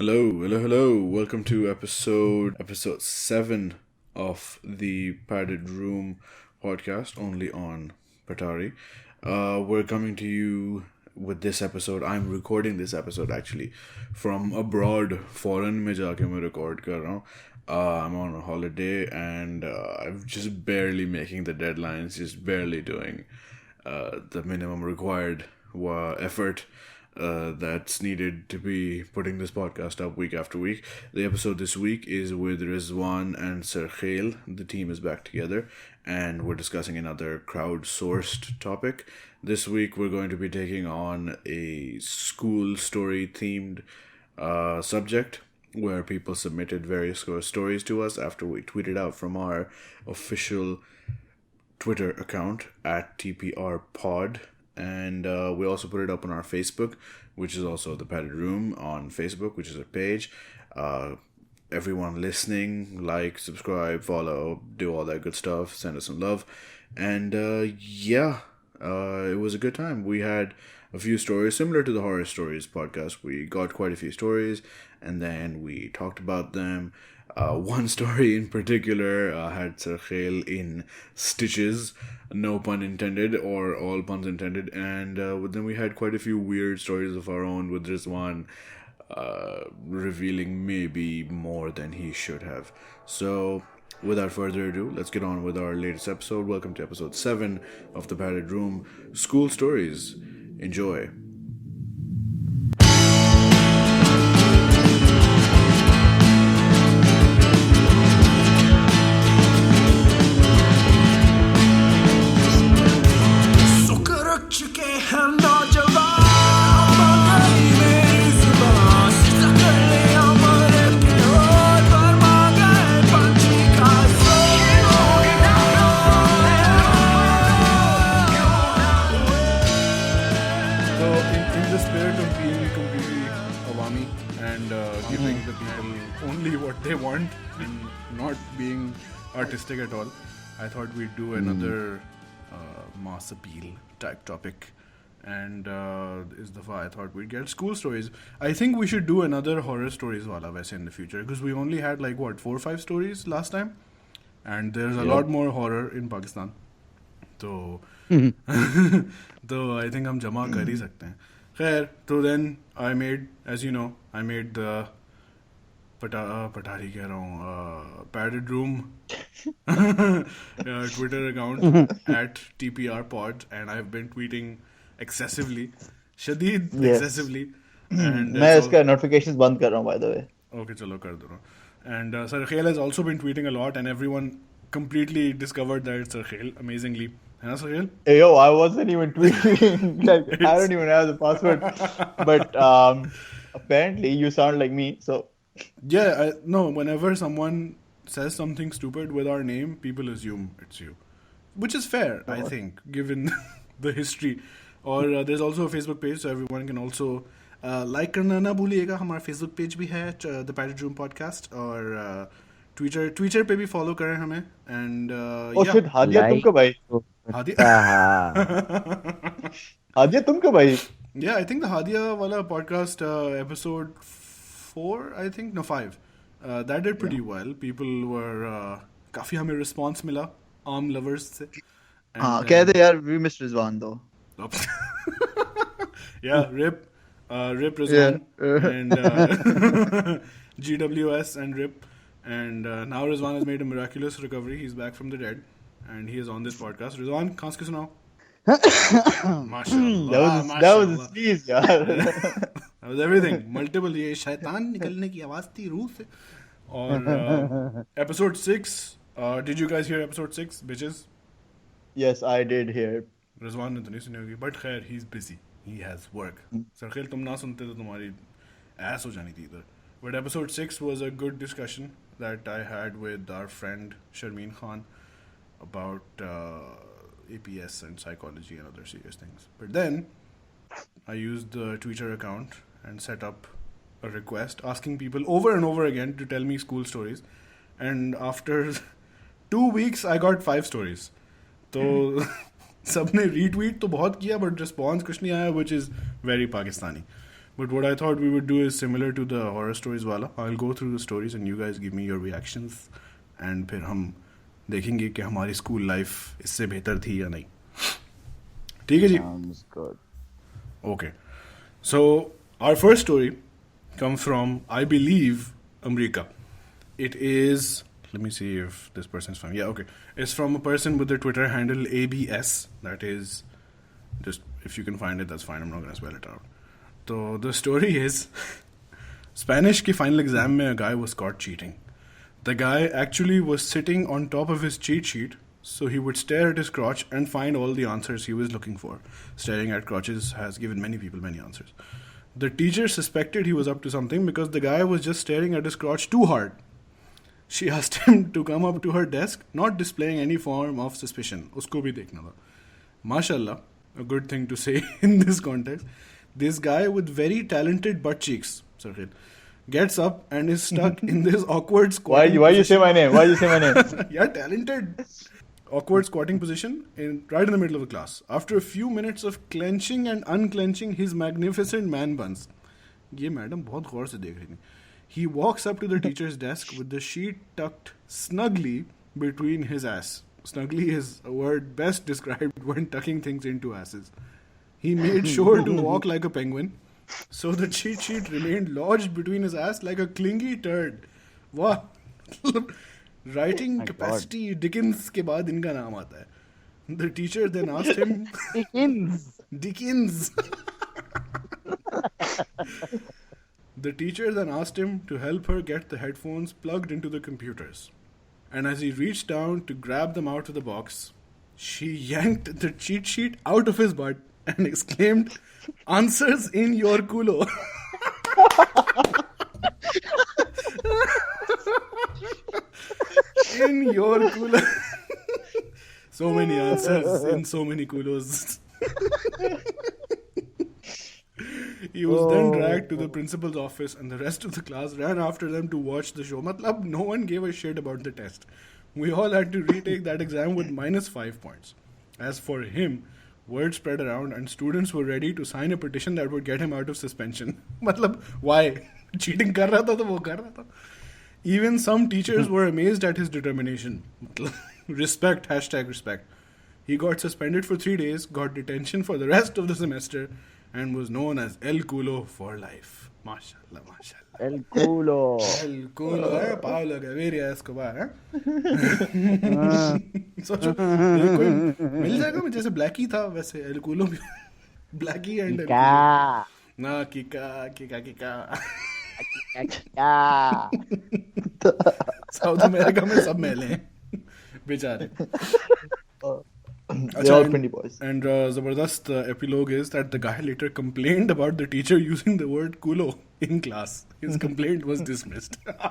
Hello. Welcome to episode 7 of the Padded Room podcast, only on Patari. We're coming to you with this episode. I'm recording this episode actually from abroad. Foreign में जाके मैं record कर रहा हूँ. I'm on a holiday and I'm just barely making the deadlines, just barely doing the minimum required effort that's needed to be putting this podcast up week after week. The episode this week is with Rizwan and Sarkhail. The team is back together and we're discussing another crowdsourced topic. This week we're going to be taking on a school story themed subject where people submitted various stories to us after we tweeted out from our official Twitter account at TPRpod. And we also put it up on our Facebook, which is also the Padded Room on Facebook, which is a page. Everyone listening, like, subscribe, follow, do all that good stuff, send us some love. And it was a good time. We had a few stories similar to the Horror Stories podcast. We got quite a few stories and then we talked about them. One story in particular had Sarkhail in stitches, no pun intended, or all puns intended, and then we had quite a few weird stories of our own, with Rizwan revealing maybe more than he should have. So, without further ado, let's get on with our latest episode. Welcome to episode 7 of The Padded Room, School Stories. Enjoy. They want and not being artistic at all, I thought we'd do another mass appeal type topic, and I thought we'd get school stories. I think we should do another horror stories wala वैसे in the future, because we only had 4 or 5 stories last time, and there's a lot more horror in Pakistan. So I think हम जमा कर ही सकते हैं. खैर, so then I made the Patari कह रहा हूँ Padded Room Twitter account at TPRpod, and I've been tweeting excessively, excessively. And मैं इसका notifications बंद कर रहा हूँ, by the way. Okay, चलो कर दो. And Sarkhail has also been tweeting a lot, and everyone completely discovered that it's Sarkhail amazingly. है ना Sarkhail? Hey, yo, I wasn't even tweeting. I don't even have the password. But apparently you sound like me, so. Yeah, whenever someone says something stupid with our name, people assume it's you. Which is fair, I think, given the history. Or there's also a Facebook page, so everyone can also like करना ना भूलिएगा. हमारा Facebook page भी है, The Padded Room Podcast. और Twitter पे भी follow करें हमें. And shit, हादिया तुम कब आई? हादिया तुम कब आई? Yeah, I think the Hadia wala podcast episode 4, I think, no 5. That did pretty well. People were काफी हमें response मिला arm lovers से. कहते यार, we missed Rizwan though. Yeah, rip Rizwan and GWS and rip. And now Rizwan has made a miraculous recovery. He's back from the dead and he is on this podcast. Rizwan, खांस के सुनाओ. Mashallah. That was a sneeze, yaar. That was everything. Multiple. ये शैतान निकलने की आवाज थी रूह से. और episode 6. Did you guys hear episode 6, bitches? Yes, I did hear. Rizwan ने तो नहीं सुनी होगी, but खैर, he's busy. He has work. Sarkhail, तुम ना सुनते तो तुम्हारी ass हो जानी थी इधर. But episode 6 was a good discussion that I had with our friend Sharmeen Khan about APS and psychology and other serious things. But then I used the Twitter account and set up a request asking people over and over again to tell me school stories. And after 2 weeks, I got 5 stories. So सबने retweet तो बहुत किया, but response कुछ नहीं आया, which is very Pakistani. But what I thought we would do is similar to the horror stories wala. I'll go through the stories and you guys give me your reactions. And फिर हम देखेंगे कि हमारी school life इससे बेहतर थी या नहीं. ठीक है जी? Sounds good. Okay. So, our first story comes from, I believe, America. It is, let me see if this person's fine. Yeah, okay. It's from a person with the Twitter handle ABS. That is, just, if you can find it, that's fine. I'm not going to spell it out. So, the story is, Spanish ki final exam mein a guy was caught cheating. The guy actually was sitting on top of his cheat sheet, so he would stare at his crotch and find all the answers he was looking for. Staring at crotches has given many people many answers. The teacher suspected he was up to something because the guy was just staring at his crotch too hard. She asked him to come up to her desk, not displaying any form of suspicion. Usko bhi dekhna tha. Mashallah, a good thing to say in this context. This guy with very talented butt cheeks, Sarkit, gets up and is stuck in this awkward squatting Why you say my name? Why you say my name? Yeah, talented. Awkward squatting position right in the middle of the class. After a few minutes of clenching and unclenching his magnificent man buns. ये madam बहुत गौर से देख रही थी. He walks up to the teacher's desk with the sheet tucked snugly between his ass. Snugly is a word best described when tucking things into asses. He made sure to walk like a penguin, so the cheat sheet remained lodged between his ass like a clingy turd. Wow. Writing capacity Dickens के बाद इनका नाम आता है. The teacher then asked him Dickens. The teacher then asked him to help her get the headphones plugged into the computers. And as he reached down to grab them out of the box, she yanked the cheat sheet out of his butt and exclaimed, "Answers in your culo." In your culo. So many answers in so many culos. He was then dragged to the principal's office and the rest of the class ran after them to watch the show. Matlab, no one gave a shit about the test. We all had to retake that exam with -5 points. As for him, word spread around and students were ready to sign a petition that would get him out of suspension. Matlab, why? Cheating kar raha tha to wo kar raha tha. Even some teachers were amazed at his determination. Respect, #respect. He got suspended for 3 days, got detention for the rest of the semester, and was known as El Culo for life. Mashallah, mashallah. El culo. El Culo, Pablo Gaviria Escobar, सोचो कोई मिल जाएगा मैं जैसे Blackie था वैसे El Culo भी Blackie and ना किका south America में सब मैले हैं बेचारे. They're all pretty boys. And Zabardast epilogue is that the guy later complained about the teacher using the word culo in class. His complaint was dismissed. Oh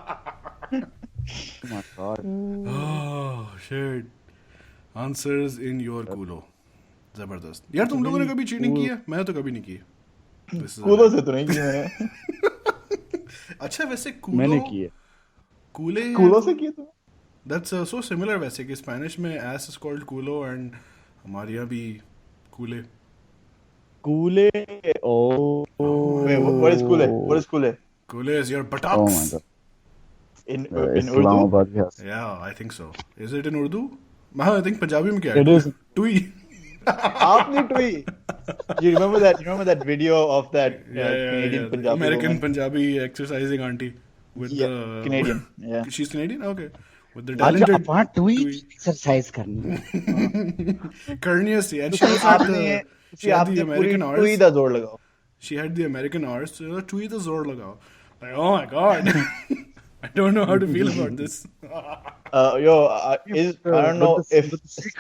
my god. Oh shit. Answers in your culo. Zabardast. यार तुम लोगों ने कभी cheating की है? मैं तो कभी नहीं की. कूलो से तो नहीं की मैंने. अच्छा वैसे कूलो मैंने की है. कूलो से की तो. That's so similar वैसे कि Spanish में ass is called culo and हमारे यहाँ भी कूले. Kule. Oh. Wait, what is kule? What is kule? Kule is your buttocks. Oh my god. In Urdu? Yes. Yeah, I think so. Is it in Urdu? I think Punjabi में क्या है? It is. Tui. Aapne tui. You remember that? You remember that video of that Canadian Punjabi American woman? Punjabi exercising auntie with the Canadian. Yeah. She's Canadian. Okay. With the आज talented अपना टूई exercise करनी courteous and she also had the American tui hours. da zor lagao. She had the American hours. So tui the zor lagao. Like, oh my god. I don't know how to feel about this. I don't know if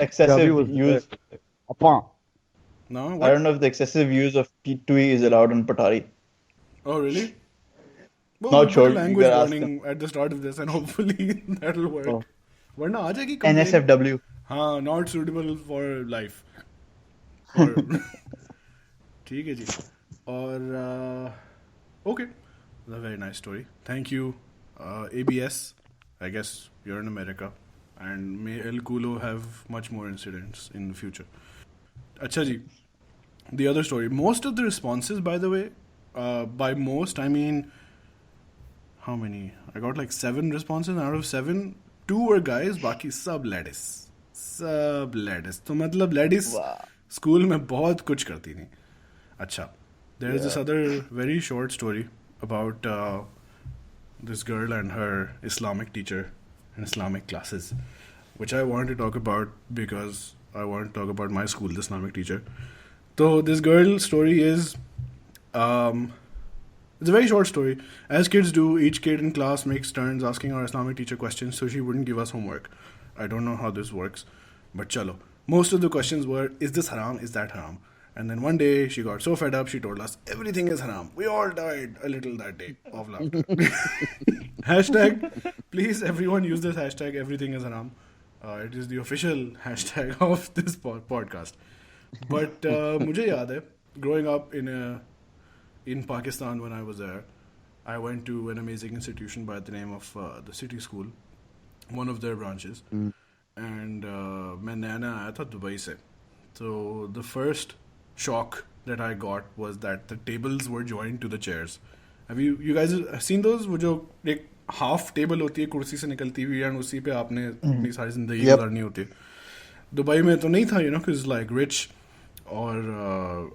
excessive use. अपा No, I what? don't know if the excessive use of tui is allowed in Patari. Oh really? Well, Not we'll sure. put a language You gotta ask warning at the start of this, and hopefully that'll work. Oh. वरना आ जाएगी complaint. NSFW. हाँ, not suitable for life. और ठीक है जी. और okay, that's a very nice story. Thank you, ABS. I guess you're in America, and may El Culo have much more incidents in the future. अच्छा जी. The other story. Most of the responses, by the way, By most, I mean, how many? I got like 7 responses. Out of 7, 2 were guys, बाकी सब ladies. सब ladies. तो मतलब ladies Wow. School में बहुत कुछ करती थी. अच्छा. There is this Yeah. other very short story about this girl and her Islamic teacher in Islamic classes, which I want to talk about because I want to talk about my school, the Islamic teacher. So this girl's story is, it's a very short story. As kids do, each kid in class makes turns asking our Islamic teacher questions so she wouldn't give us homework. I don't know how this works, but chalo. Most of the questions were, is this haram? Is that haram? And then one day she got so fed up, she told us everything is haram. We all died a little that day of laughter. Hashtag, please everyone use this hashtag, everything is haram. It is the official hashtag of this podcast. But मुझे याद है, growing up in Pakistan when I was there, I went to an amazing institution by the name of the City School, one of their branches. And मैं नया नया आया था Dubai से. So the first shock that I got was that the tables were joined to the chairs. Have you guys seen those? वो जो एक half table होती है कुर्सी से निकलती हुई and उसी पे आपने अपनी सारी जिंदगी गुजारनी होती है. दुबई में तो नहीं था, you know, because like rich और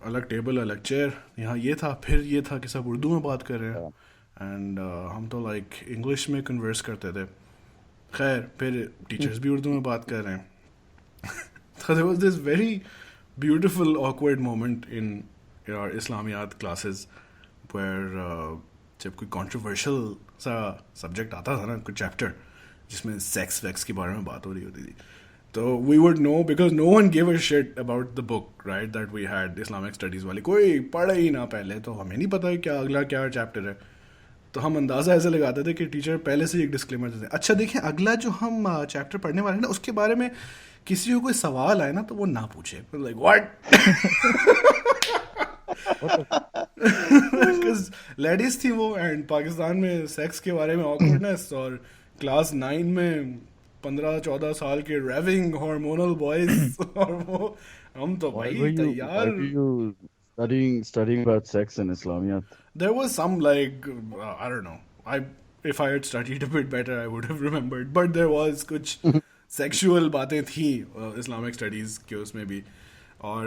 अलग टेबल अलग चेयर. यहाँ ये था, फिर ये था कि सब उर्दू में बात कर रहे हैं एंड हम तो लाइक इंग्लिश में कन्वर्स करते थे. खैर फिर टीचर्स भी उर्दू में बात कर रहे हैं. So there was this very beautiful awkward moment in our Islamiyat classes where जब कोई controversial सा subject आता था ना, कोई chapter जिसमें sex वेक्स के बारे में बात हो रही होती थी, तो we would know because no one gave a shit about the book, right, that we had Islamic studies वाली. कोई पढ़ा ही ना पहले, तो हमें नहीं पता है क्या अगला क्या चैप्टर है. तो हम अंदाज़ा ऐसे लगाते थे कि टीचर पहले से ही एक डिस्क्लेमर देते हैं, अच्छा देखें अगला जो हम चैप्टर पढ़ने वाले हैं ना उसके बारे में किसी को कोई सवाल आए ना तो वो ना पूछे. Like what? बिकॉज लेडीज थी वो एंड पाकिस्तान में सेक्स के बारे में ऑकवर्डनेस, और क्लास 9 में 15-14 साल के रेविंग हार्मोनल बॉयज और वो हम तो भाई तैयार. Studying about sex in Islamiyat. There was some like I don't know. If I had studied a bit better, I would have remembered. But there was कुछ sexual बातें थी Islamic studies के उसमें भी, और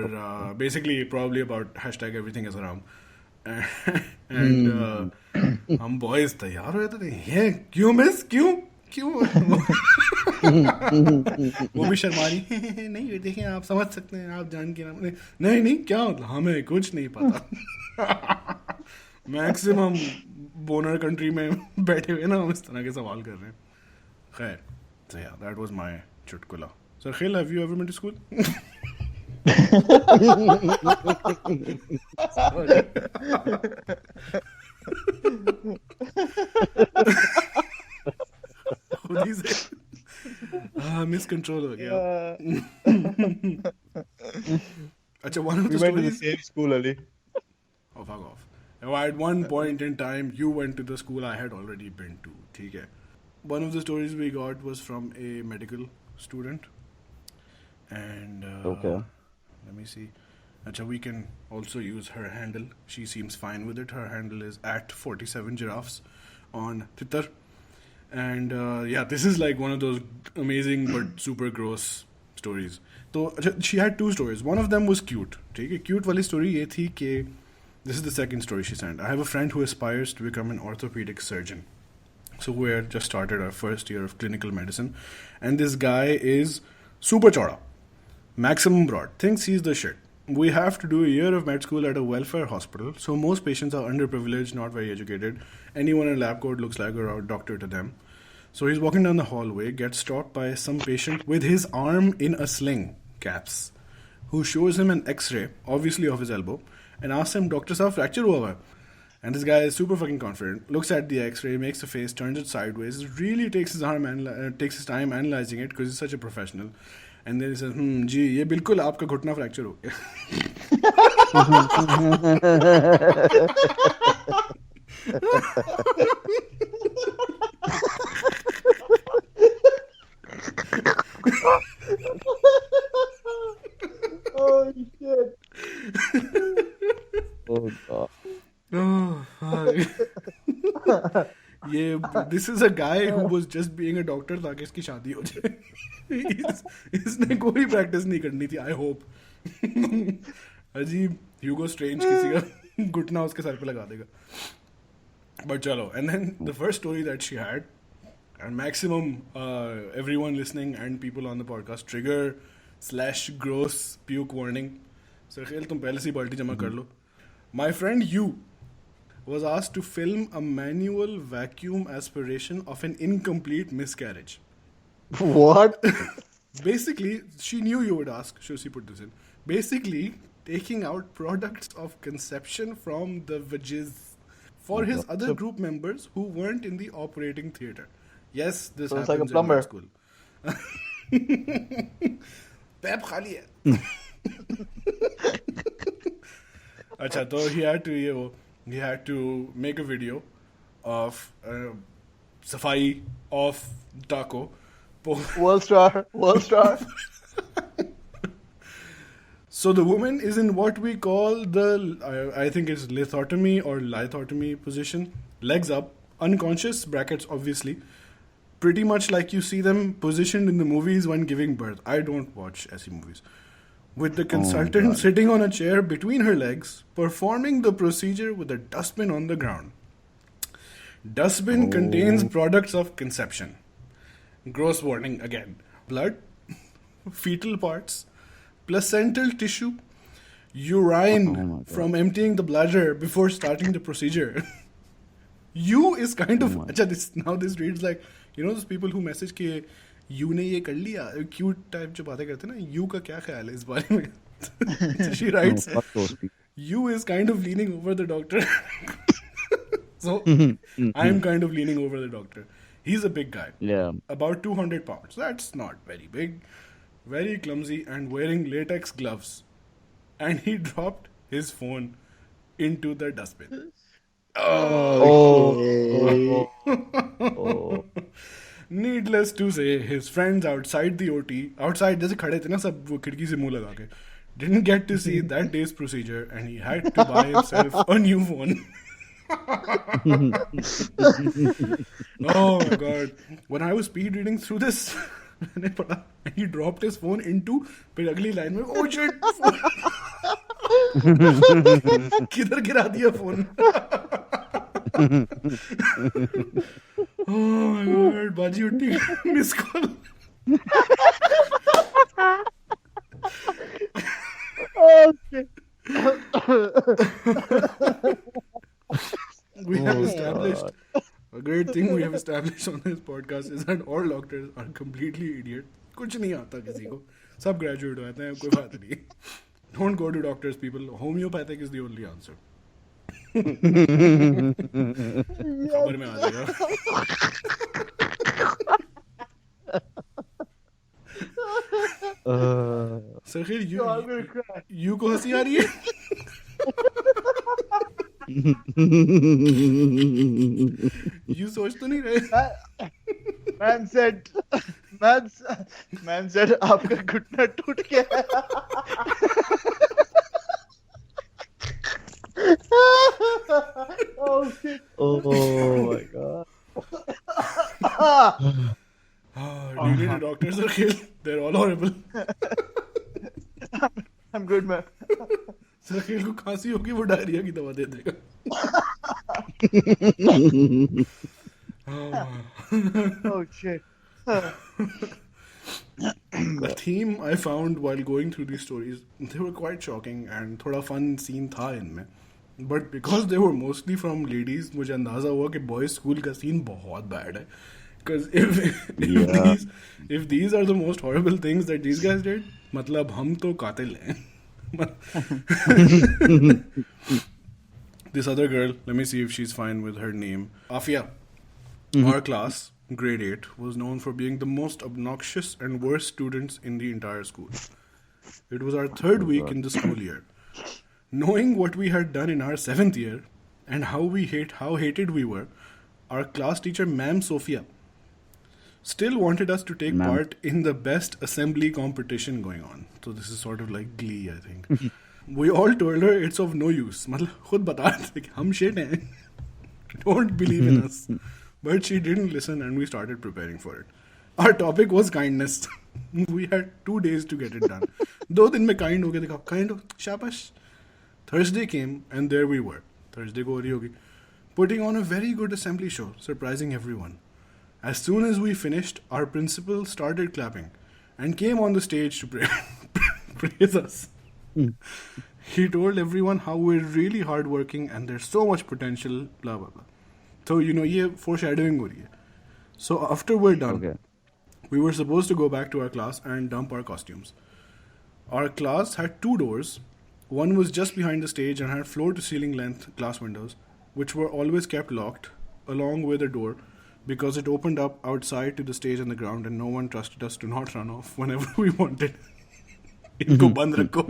basically probably about hashtag everything is haram. And हम boys तैयार हो जाते थे, ये क्यों मिस क्यों वो भी शर्मा रही, नहीं देखिए आप समझ सकते हैं, आप जान के नहीं क्या मतलब, हमें कुछ नहीं पता. मैक्सिमम बोनर कंट्री में बैठे हुए ना हम इस तरह के सवाल कर रहे हैं. खैर, so yeah, that was my चुटकुला. So Khil, have you ever been to school? खुद ही से मिसकंट्रोल हो गया. अच्छा, one of the We went to the stories. same school, Ali. Oh, fuck off. At one point in time, you went to the school I had already been to. ठीक है. One of the stories we got was from a medical student. And Okay. let me see. Acha, we can also use her handle. She seems fine with it. Her handle is @47giraffes on Twitter. And yeah, this is like one of those amazing but super gross stories. So she had 2 stories. One of them was cute. ठीक है, cute वाली story ये थी कि this is the second story she sent. I have a friend who aspires to become an orthopedic surgeon. So we had just started our first year of clinical medicine, and this guy is super chauda, maximum broad, thinks he's the shit. We have to do a year of med school at a welfare hospital, so most patients are underprivileged, not very educated. Anyone in lab coat looks like a doctor to them. So he's walking down the hallway, gets stopped by some patient with his arm in a sling, caps, who shows him an x-ray, obviously of his elbow, and asks him, Doctor Saab, fracture hua hai? And this guy is super fucking confident, looks at the x-ray, makes a face, turns it sideways, really takes his time analyzing it because he's such a professional. And then he says, जी ये बिल्कुल आपका घुटना fracture हो गया. Oh shit. Oh God. Oh this is a guy who was just being a doctor ताकि इसकी शादी हो जाए. इसने कोई practice नहीं करनी थी. I hope. अजीब Hugo Strange किसी का घुटना उसके सर पे लगा देगा. But chalo, and then the first story that she had, and maximum everyone listening and people on the podcast trigger/gross puke warning. So खेल तुम पहले से बाल्टी जमा कर लो. My friend you was asked to film a manual vacuum aspiration of an incomplete miscarriage. What? Basically, she knew you would ask, so she put this in. Basically, taking out products of conception from the vagiz for his other group members who weren't in the operating theater. Yes, this So it's happens like a plumber. in med school. Pep khali hai. Acha, so he had to make a video of safai of taco. World star. So the woman is in what we call I think it's lithotomy or lithotomy position. Legs up, unconscious, brackets obviously. Pretty much like you see them positioned in the movies when giving birth. I don't watch SE movies. With the consultant sitting on a chair between her legs, performing the procedure with a dustbin on the ground. Dustbin contains products of conception. Gross warning again. Blood, fetal parts, placental tissue, urine from emptying the bladder before starting the procedure. You is kind of... now this reads like... You know those people who message कि you ने ये कर लिया, cute type जो बातें करते हैं ना, you का क्या ख्याल है इस बारे में? She writes, you is kind of leaning over the doctor. So I'm kind of leaning over the doctor. He's a big guy. Yeah. About 200 pounds. That's not very big. Very clumsy and wearing latex gloves. And he dropped his phone into the dustbin. Needless to say, his friends outside the OT, outside जैसे खड़े थे ना सब वो खिड़की से मुंह लगा के, didn't get to see that day's procedure and he had to buy himself a new phone. Oh my god. When I was speed reading through this, मैंने पढ़ा, he dropped his phone into, फिर अगली line में, oh shit! किधर गिरा दिया phone? Oh my god, बाजी उठी, miss call. We have established a great thing we have established on this podcast is that all doctors are completely idiot. कुछ नहीं आता किसी को, सब graduate होते हैं, कोई बात नहीं. Don't go to doctors, people. Homeopathic is the only answer. खबर में आ जाएगा. Sir, you को हंसी आ रही है? You सोच तो नहीं रहे? Man said आपका घुटना टूट गया. Oh shit. Oh my god. Do you need a doctor, sir? They're all horrible. I'm good, man. Sir को खांसी होगी वो डायरिया की दवा दे देगा. Oh shit. The theme I found while going through these stories, they were quite shocking and थोड़ा fun scene था इनमें. But because they were mostly from ladies, मुझे अंदाजा हुआ कि boys school का scene बहुत bad है. Because if these are the most horrible things that these guys did, मतलब हम तो कातिल हैं. This other girl, let me see if she's fine with her name. Afia, our class, grade 8, was known for being the most obnoxious and worst students in the entire school. It was our third week in the school year. Knowing what we had done in our 7th year and how hated we were, our class teacher, Ma'am Sophia, still wanted us to take part in the best assembly competition going on. So this is sort of like Glee, I think. We all told her it's of no use. मतलब खुद बता कि हम shit हैं. Don't believe in us. But she didn't listen and we started preparing for it. Our topic was kindness. We had 2 days to get it done. 2 दिन में kind हो गया दिखा. Kind हो, शाबाश. Thursday came and there we were. Thursday को हो रही होगी. Putting on a very good assembly show, surprising everyone. As soon as we finished, our principal started clapping and came on the stage to praise us. He told everyone how we're really hardworking and there's so much potential, blah, blah, blah. So, ये foreshadowing हो रही है. So, after we're done, Okay. we were supposed to go back to our class and dump our costumes. Our class had 2 doors. One was just behind the stage and had floor-to-ceiling length glass windows, which were always kept locked, along with a door, because it opened up outside to the stage and the ground, and no one trusted us to not run off whenever we wanted. इनको बंद रखो,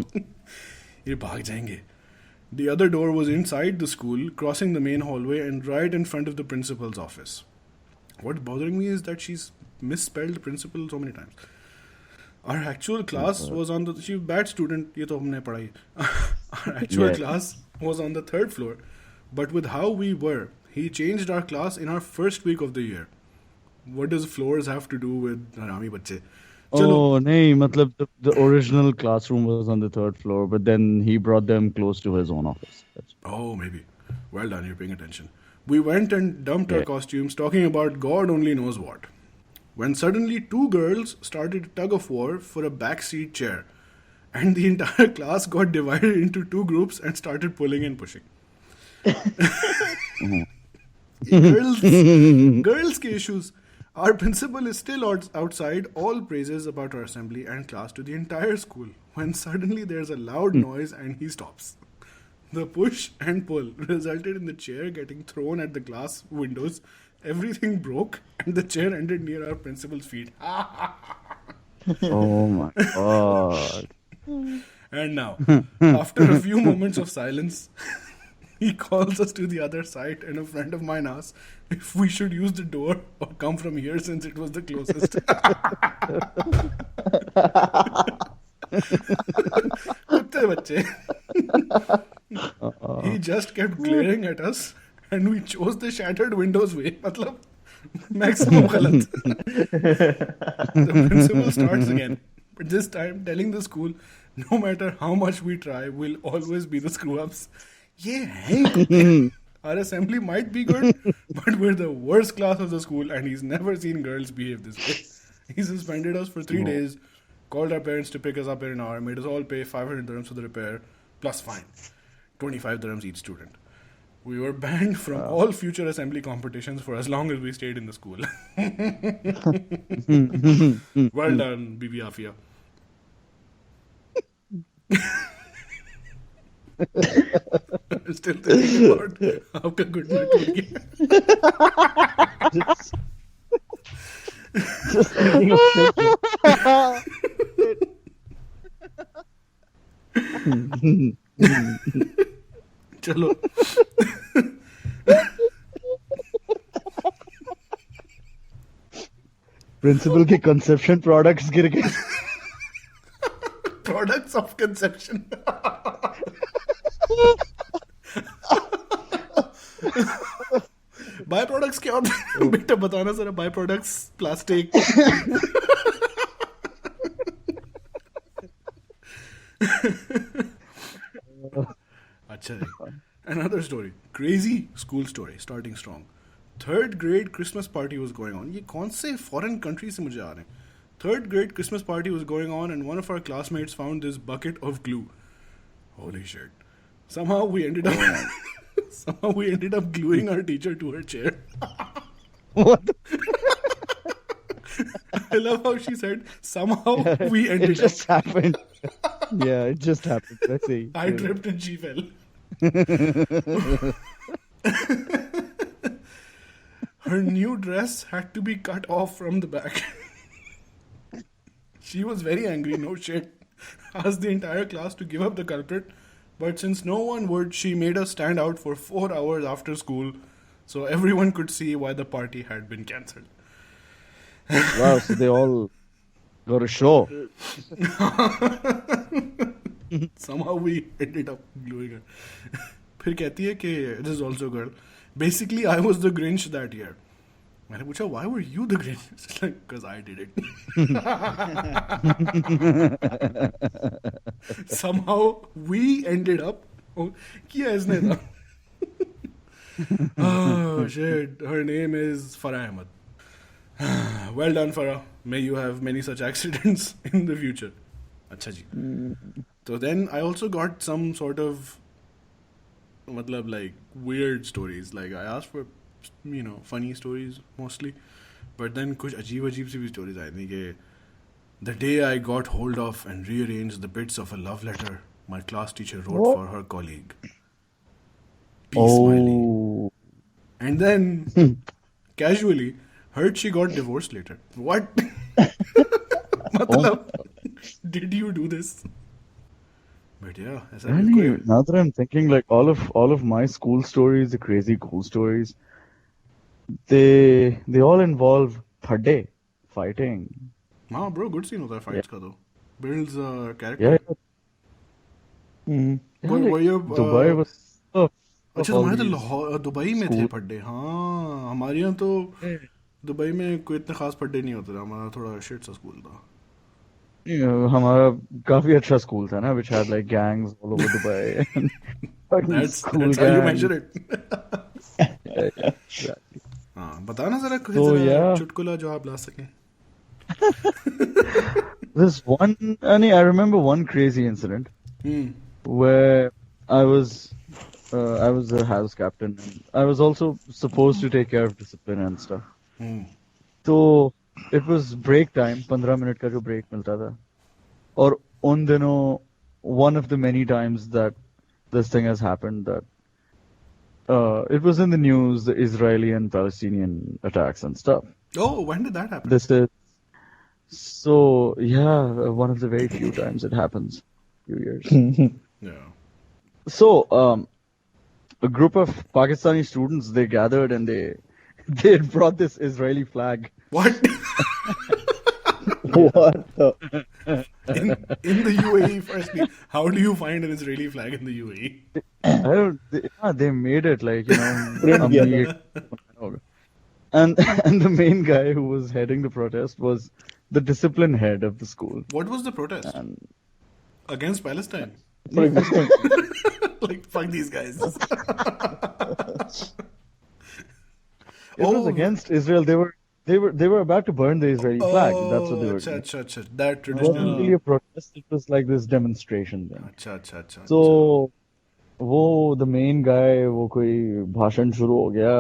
ये भाग जाएंगे. The other door was inside the school, crossing the main hallway and right in front of the principal's office. What's bothering me is that she's misspelled principal so many times. Our actual class was on the... She was a bad student, ये तो हमने पढ़ाई. Our actual class was on the 3rd floor, but with how we were, he changed our class in our first week of the year. What does floors have to do with Harami Bacche? Oh, nahi, matlab the original classroom was on the 3rd floor, but then he brought them close to his own office. Oh, maybe. Well done, you're paying attention. We went and dumped our costumes, talking about God only knows what. When suddenly 2 girls started a tug of war for a backseat chair, and the entire class got divided into 2 groups and started pulling and pushing. Girls के issues. Our principal is still outside, all praises about our assembly and class to the entire school, when suddenly there's a loud noise and he stops. The push and pull resulted in the chair getting thrown at the glass windows. Everything broke and the chair ended near our principal's feet. Oh my god. And now, after a few moments of silence, he calls us to the other side, and a friend of mine asks if we should use the door or come from here since it was the closest. कुत्ते बच्चे. He just kept glaring at us, and we chose the shattered windows way. मतलब maximum गलत. The principal starts again, but this time telling the school, no matter how much we try, we'll always be the screw-ups. Yeah, our assembly might be good, but we're the worst class of the school, and he's never seen girls behave this way. He suspended us for 3 days, called our parents to pick us up in an hour, made us all pay 500 dirhams for the repair, plus fine. 25 dirhams each student. We were banned from all future assembly competitions for as long as we stayed in the school. Well done, Bibi Afia. I'm still thinking about आपका good night हो गया. Just thinking of चलो. principal के conception products गिर गए. Products of conception. Byproducts क्या होते हैं बेटा बताना जरा. Byproducts plastic. अच्छा. Another story. Crazy school story starting strong. 3rd grade Christmas party was going on. ये कौन से foreign country से मुझे आ रहे हैं. 3rd grade Christmas party was going on, and one of our classmates found this bucket of glue. Holy shit. Somehow we ended up gluing our teacher to her chair. What? I love how she said, somehow we ended It just happened. Yeah, it just happened. Let's see. I tripped and she fell. Her new dress had to be cut off from the back. She was very angry, no shit. Asked the entire class to give up the culprit, but since no one would, she made us stand out for 4 hours after school so everyone could see why the party had been cancelled. Wow, so they all got a show. Somehow we ended up gluing her. फिर कहती है कि this is also a girl. Basically, I was the Grinch that year. मैंने पूछा why were you the greatest? It's like because I did it. Somehow we ended up. Oh, किया इसने था. Oh shit! Her name is Farah Ahmed. Well done, Farah. May you have many such accidents in the future. अच्छा जी. So then I also got some sort of, matlab, like weird stories. Like I asked for, funny stories mostly, but then कुछ अजीब सी भी stories आई थी कि the day I got hold of and rearranged the bits of a love letter my class teacher wrote What? for her colleague. Peace smiley. Oh. And then casually heard she got divorced later. What? Matlab, did you do this? But yeah, ऐसा Really, बिल्कुल. now that I'm thinking, like all of my school stories, the crazy cool stories, they all involve thadde, fighting. हाँ bro, good scene होता है fights का तो. Builds Yeah, character. Mhm. yeah, Were like you Dubai was full of अच्छा all तुम्हारे तो these Lahore Dubai में थे school. फड्डे. हाँ हमारे यहाँ तो दुबई में कोई इतने खास फड्डे नहीं होते थे. हमारा थोड़ा शिट सा स्कूल था. हमारा काफी अच्छा स्कूल था ना, which had like gangs all over Dubai and fucking school That's how you gangs. measure it. Yeah, exactly. हाँ बताना जरा कोई So जरा yeah, चुटकुला जो आप ला सकें. this one, I remember one crazy incident Hmm. where I was I was a house captain and I was also supposed to take care of discipline and stuff. Hmm. So it was break time, 15 minute का जो break मिलता था. और उन दिनों, one of the many times that this thing has happened, that it was in the news, the Israeli and Palestinian attacks and stuff. Oh, when did that happen? This is so yeah, one of the very few times it happens, few years. Yeah. So a group of Pakistani students, they gathered and they had brought this Israeli flag. What? What the? in the UAE, firstly, how do you find an Israeli flag in the UAE? I don't. They made it like Print a किया meat. And the main guy who was heading the protest was the discipline head of the school. What was the protest? And Against Palestine? for existing. Like, fuck these guys. it was against Israel. They were about to burn the Israeli flag. That's what they were doing. अच्छा. That It wasn't traditional. really a protest. It was like this demonstration thing. अच्छा. So वो the main guy, वो कोई भाषण शुरू हो गया.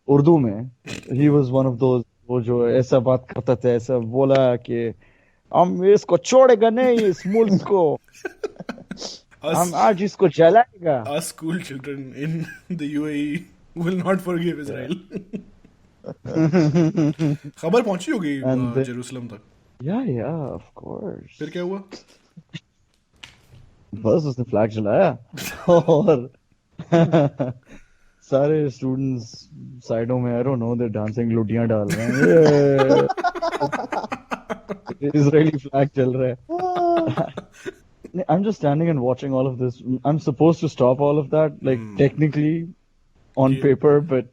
उर्दू में. He was one of those वो जो ऐसा बात करता था, ऐसा बोला कि हम इसको छोड़ेगा नहीं, इस मुल्क को हम आज इसको जलाएगा. Us school children in the UAE will not forgive Israel. खबर पहुंची होगी जेरूसलम तक. Yeah, of course. फिर क्या हुआ? बस उसने फ्लैग जलाया और सारे स्टूडेंट्स साइडों में, I don't know, they're dancing, लुटियां डाल रहे हैं. Israeli flag चल रहा है. I'm just standing and watching all of this. I'm supposed to stop all of that, like technically on Yeah. paper, but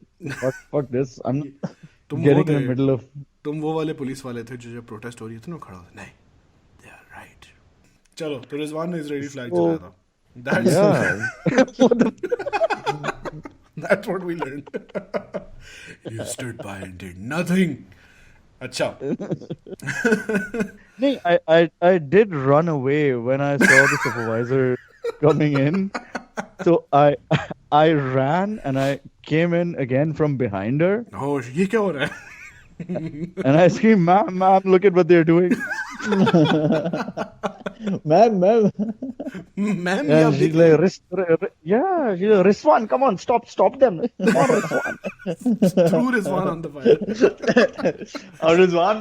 fuck this. I'm तुम getting वो in थे, the middle of. तुम वो वाले police वाले थे जो जब प्रोटेस्ट हो रही थी ना खड़ा था. नहीं, they are right. चलो तो रिजवान ने इजरायली फ्लैग जलाया था. That's Yeah. that's what we learned. You stood by and did nothing. अच्छा. Nee, I did run away when I saw the supervisor coming in. So I ran and I came in again from behind her Oh, ये क्या हो रहा है? and I screamed, ma'am, look at what they're doing. Ma'am. Ma'am ये आप And she's देख like, she's like, Rizwan, come on, stop them. Come on, Rizwan. threw Rizwan on the fire. Rizwan,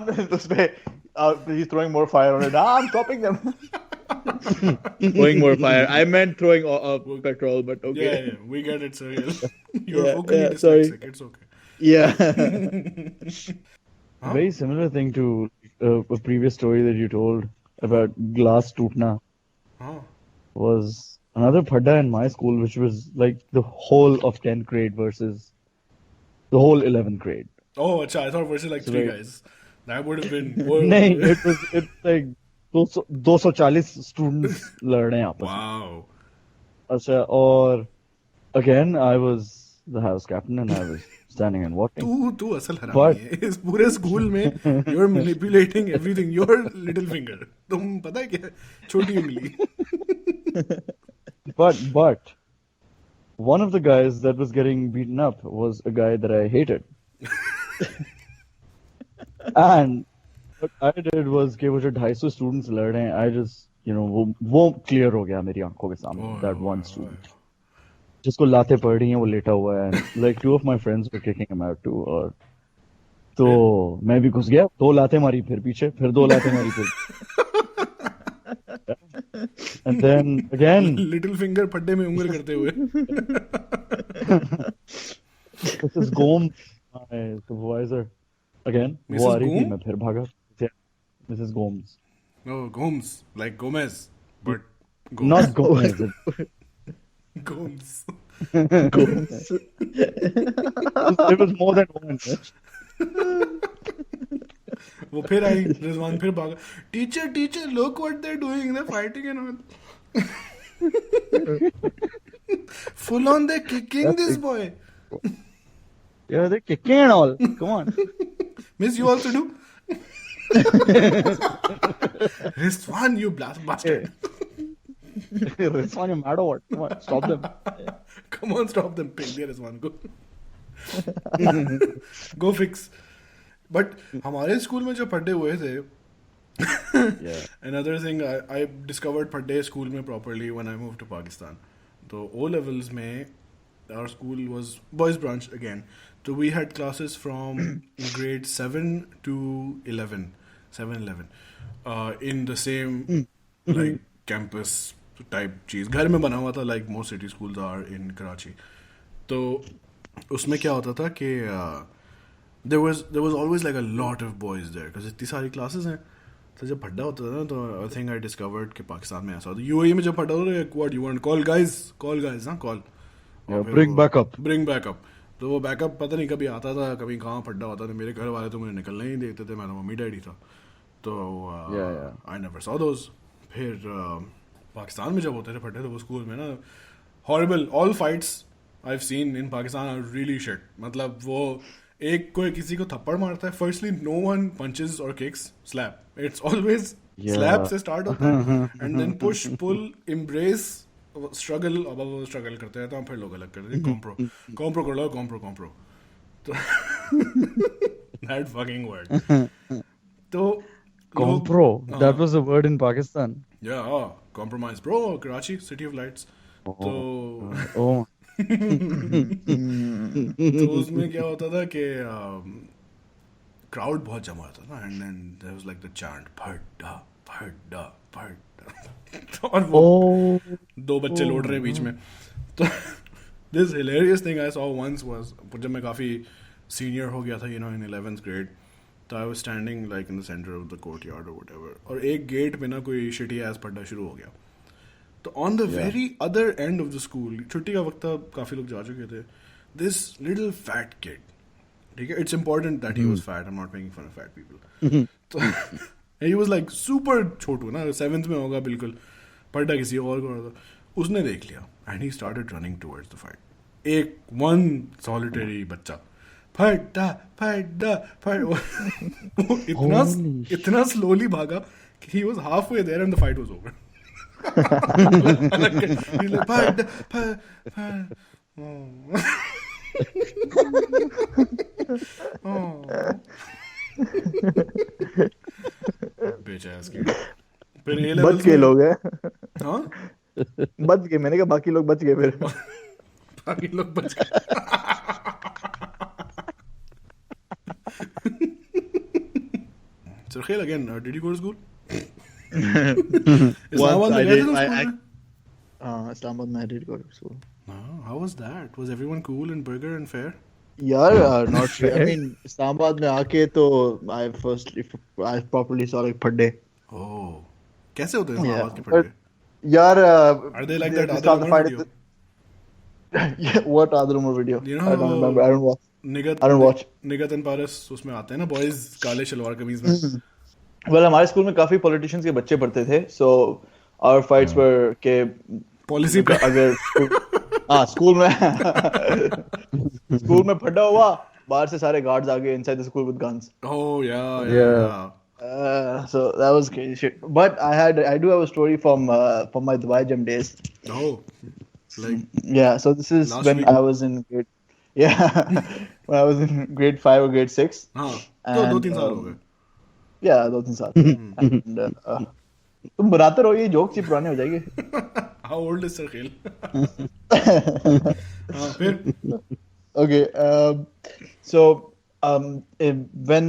he's throwing more fire on it. I'm stopping them. Throwing more fire. I meant throwing petrol, but okay. Yeah, we get it, sir. You're Yeah, vocally yeah, sorry. dyslexic. It's okay. Yeah. Huh? Very similar thing to a previous story that you told about glass tootna Huh. was another phadda in my school, which was like the whole of 10th grade versus The whole 11th grade. Oh, acha, I thought versus like So three like, guys. That would have been. नहीं, it's like 240 students लड़ रहे हैं आपस में. Wow. अच्छा, और again I was the house captain and I was standing and watching. तू असल हरामी But है इस पूरे स्कूल में. You're manipulating everything. Your little finger. तुम पता है क्या? छोटी उंगली. but one of the guys that was getting beaten up was a guy that I hated. And what I did was कि वो जो 250 students लड़ रहे हैं, I just वो clear हो गया मेरी आंखों के सामने. That one student जिसको लाते पड़ रही हैं वो लेटा हुआ है, and like 2 of my friends were kicking him out too. और तो मैं भी घुस गया, 2 लाते मारी फिर पीछे, फिर 2 लाते मारी फिर. And then again, Little finger फड्डे में उंगल करते हुए. Mrs. Gomes, my supervisor, again, वो Mrs. आ रही थी, Gomes? मैं फिर भागा. Mrs. Gomes. No, Gomes, like Gomez, but Not Gomez. Gomes. Gomes. It was more than one. वो फिर आई रिजवान फिर भागा. Teacher, look what they're doing. They're fighting and all. Full on, they're kicking this boy. Yeah, they're kicking and all. Come on. Miss, you also do? Rizwan, you bastard. Rizwan, you mad or what? Come on, stop them. Come on, stop them. Pick there, Rizwan. Go. Go fix. But हमारे school में जो पढ़े हुए थे, another thing I discovered पढ़े school में properly when I moved to Pakistan. तो O levels में our school was boys branch again. So we had classes from grade 7 to 11, 7-11, in the same like campus type चीज. घर में बना हुआ था, like most city schools are in Karachi. तो उसमें क्या होता था कि there was always like a lot of boys there because इतनी सारी classes हैं. तो जब पढ़ा होता था ना, तो I think I discovered कि पाकिस्तान में ऐसा होता है. UAE में जब पढ़ा होता था, what you want, call guys हाँ, call. Yeah, bring back up. तो वो बैकअप पता नहीं कभी आता था, कभी कहाँ फड्डा होता था. मेरे घर वाले तो मुझे निकलने ही देते थे, मेरा मम्मी डैडी था. तो आई नेवर सॉ दोस. फिर पाकिस्तान में जब होते थे फड्डे, तो वो स्कूल में ना horrible. All fights I have seen in Pakistan are really shit. मतलब वो एक कोई किसी को थप्पड़ मारता है, फर्स्टली नो वन पंचेस और kicks, slap. It's always slap से स्टार्ट होता है, and then push, pull, embrace, struggle. अब वो स्ट्रगल करते हैं तो फिर लोग अलग करते हैं. कॉम्प्रो कर लो, कॉम्प्रो. तो दैट फकिंग वर्ड. तो Compro. That was a word in Pakistan. Yeah, compromise, bro. Karachi, city of lights. तो तो उसमें क्या होता था कि क्राउड बहुत जमा होता था, and then there was like the chant फड्डा. और वो दो बच्चे लौट रहे हैं बीच में. तो this hilarious thing I saw once was, जब मैं काफ़ी सीनियर हो गया था, इन 11th grade. तो I was standing like in the centre of the courtyard और व्हाटएवर, और एक गेट पे ना कोई शिटी एस पढ़ना शुरू हो गया. तो on the very other end of the school, छुट्टी का वक्त था, काफ़ी लोग जा चुके थे, दिस लिटिल फैट किड. ठीक है, it's important that he was fat, I am not making fun of fat people. तो ही वाज लाइक सुपर छोटू ना, 7th में होगा, बिल्कुल पढ़ा किसी और को था. उसने देख लिया and he started running towards the fight. एक वन सॉलिटरी बच्चा फटा. वो इतना स्लोली भागा कि he was halfway there and the fight was over. He's like, bitch ass kid. फिर ये बच गए लोग हैं. हाँ, बच गए. मैंने कहा बाकी लोग बच गए. फिर बाकी लोग बच गए. So Khail, again, did you go to school? Islamabad में गए थे तुम स्कूल में? Islamabad में I did go to school. How was that? Was everyone cool and burger and fair? यार, not sure. I mean, Islamabad में आके तो I properly saw like पढ़े. Oh, कैसे होते हैं इस्लामाबाद के But पढ़े? यार, Are they like that they other start the Umar fight video? Yeah, what other Umar video? You know, I don't remember. I don't watch. Nighat I don't watch. Nighat and Paras उसमें आते हैं ना बॉयज काले शलवार कमीज में. Well, हमारे स्कूल में काफी पॉलिटिशियंस के बच्चे पढ़ते थे, so our fights were के पॉलिसी पे. अगर स्कूल में स्कूल में फटा हुआ, बाहर से सारे गार्ड्स आ गए inside the school with guns. Oh yeah. So that was crazy shit. But I do have a story from my Dubai gym days. Oh, like Yeah, so this is Last when week. I was in grade, when I was in grade 5 or grade 6. हाँ तो 2-3 साल हो गए. Yeah, 2-3 साल. And तुम बनाते रहो, ये जोक्स ही पुराने हो जाएंगे. How old is Sarkhel? हाँ फिर. Okay, so when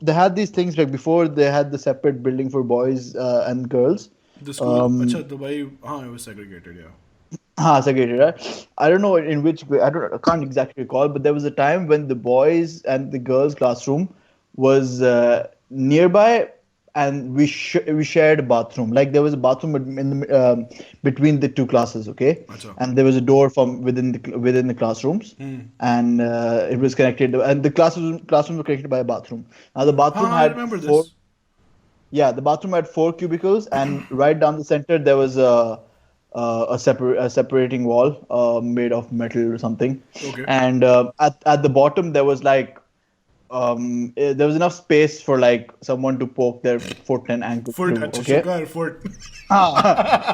they had these things like before they had the separate building for boys and girls. The school. अच्छा Dubai. हाँ it was segregated. Yeah. Segregated, right? I don't know in which grade. I can't exactly recall, but there was a time when the boys and the girls' classroom was nearby, and we shared a bathroom. Like there was a bathroom in the, between the two classes, okay? Achha. And there was a door from within the classrooms, and it was connected. And the classrooms were connected by a bathroom. Now the bathroom I had remember this. 4. Yeah, the bathroom had 4 cubicles, and right down the center there was a separating wall made of metal or something. Okay. And at the bottom there was like there was enough space for like someone to poke their foot and ankle Foot. through. अच्छा Okay. शुक्र foot.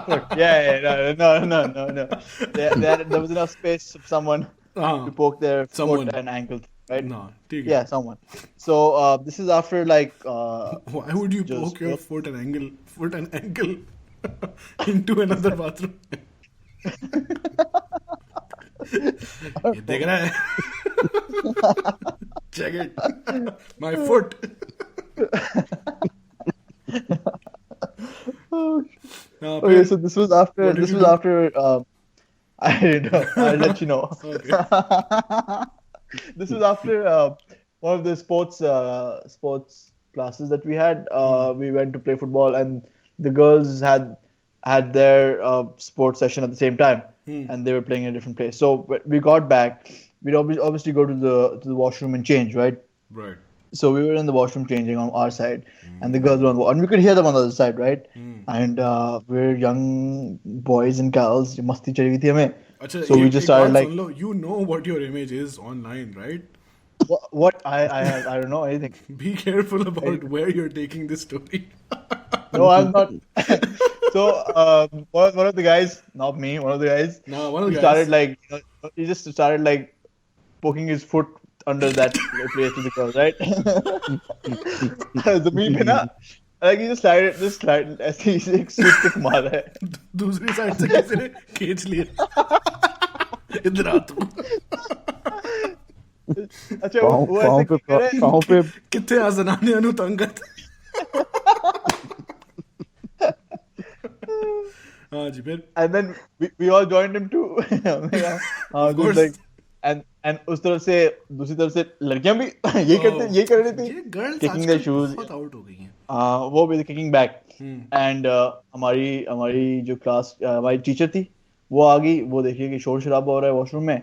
Foot. Yeah, no. There was enough space for someone to poke their Someone. foot and ankle, right? No, ठीक है. Yeah, someone. So this is after like Why would you just- poke your foot and ankle into another bathroom? ये देख रहा है? Check it. My foot. हाँ, Okay, फिर- so this was after. What did This you was do? after. I don't know. I'll let you know. Okay. This was after one of the sports classes that we had. We went to play football, and the girls had their sports session at the same time, and they were playing in a different place. So when we got back, we'd obviously go to the washroom and change, right? Right. So we were in the washroom changing on our side, and the girls were on, and we could hear them on the other side, right? And we're young boys and girls. मस्ती चली हुई थी हमें. अच्छा, So we एक- just एक started बात like, soon low, you know what your image is online, right? what I don't know anything. Be careful about where you're taking this story. No, I'm not. So one of the guys, not me, one of the guys, No, one of the he guys. started like he just started like poking his foot under that place to the girl, right? ज़मीन पे ना, like he just slide ऐसे ही एक switch kick मारा है. दूसरी side से किसी ने खींच लिया. इधर आ तू. अच्छा वो ऐसे पाँव kick करे. पे कितने आ जनाने अनु तंग करते. हाँ जी फिर. And then we all joined him too. Of course. Like, and उस तरफ से दूसरी तरफ से लड़कियां भी ये कर रही थी. ये girls Kicking their आजकल shoes. बहुत out हो गई हैं. वो भी kicking back. And हमारी जो क्लास हमारी टीचर थी, वो आ गई, वो देखिए कि शोर शराबा हो रहा है वॉशरूम में.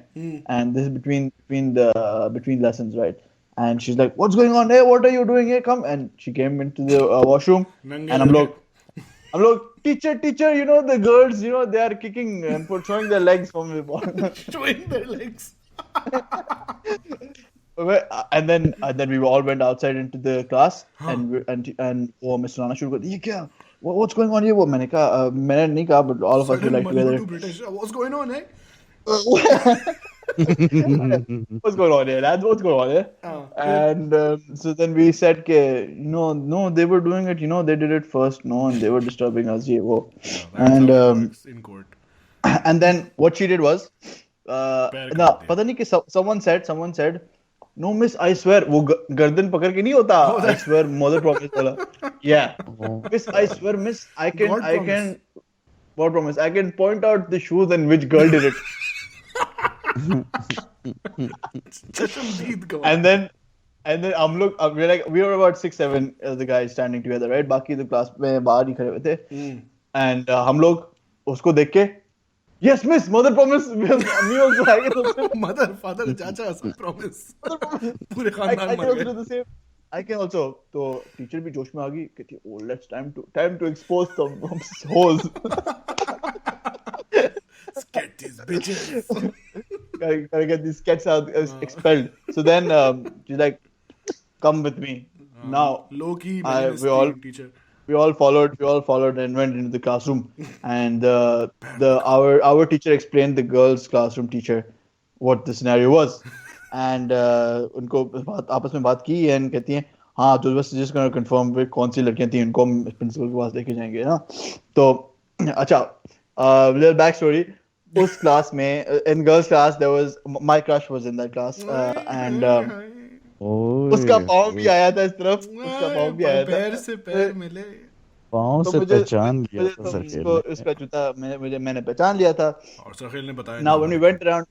And this is between lessons, right? And she's like, what's going on? Hey, what are you doing here? Come. And she came into the washroom. नंगे And हम लड़के. लोग teacher, you know the girls, you know they are kicking and showing their legs from the ball. Showing their legs. And then we all went outside into the class, and वो Mr. Rana शुरू कर दिया, ये क्या? What's going on here? वो मैंने नहीं कहा, but all of us were Sudden like together. Malibu to British. What's going on, eh? What's going on here, lads? What's going on here? And so then we said, no, they were doing it. You know, they did it first. No, and they were disturbing us. ये वो. That's And how it works in court. and then what she did was, पैर ना काट दिया. पता नहीं कि someone said, no miss, I swear, वो गर्दन पकड़ के नहीं होता. I swear, mother promise वाला. Yeah. Miss, I swear, miss, God promise, I can point out the shoes and which girl did it. चशमदीद का. And then हम लोग we were about 6-7 the guys standing together, right? बाकी तो class में बाहर ही खड़े हुए थे. And हम लोग उसको देख के Yes, miss, mother promise. Me also, I can also, mother, father, chacha, सब promise. पूरे I खानदान can मर also गए. do the same. I can also. तो टीचर भी जोश में आ गई कहती oh let's time to expose some holes. Get these bitches. Gotta get these cats out expelled. So then she's like, come with me. Now Low key we all melanесty teacher. we all followed and went into the classroom, and our teacher explained the girls classroom teacher what the scenario was, and उनको आपस में बात की and कहती हैं हाँ तो बस just gonna confirm वे कौन सी लड़कियां थी उनको हम प्रिंसिपल के पास लेके जाएंगे ना तो अच्छा little back story उस क्लास में in girls class there was my crush was in that class and उसका पाँव भी आया था इस तरफ उसका पाँव भी आया था पैर से पैर मिले. पाँव तो से पहचान लिया था सरखेल ने. उसका जूता मैंने पहचान लिया था. और सरखेल ने बताया. Now when we went around,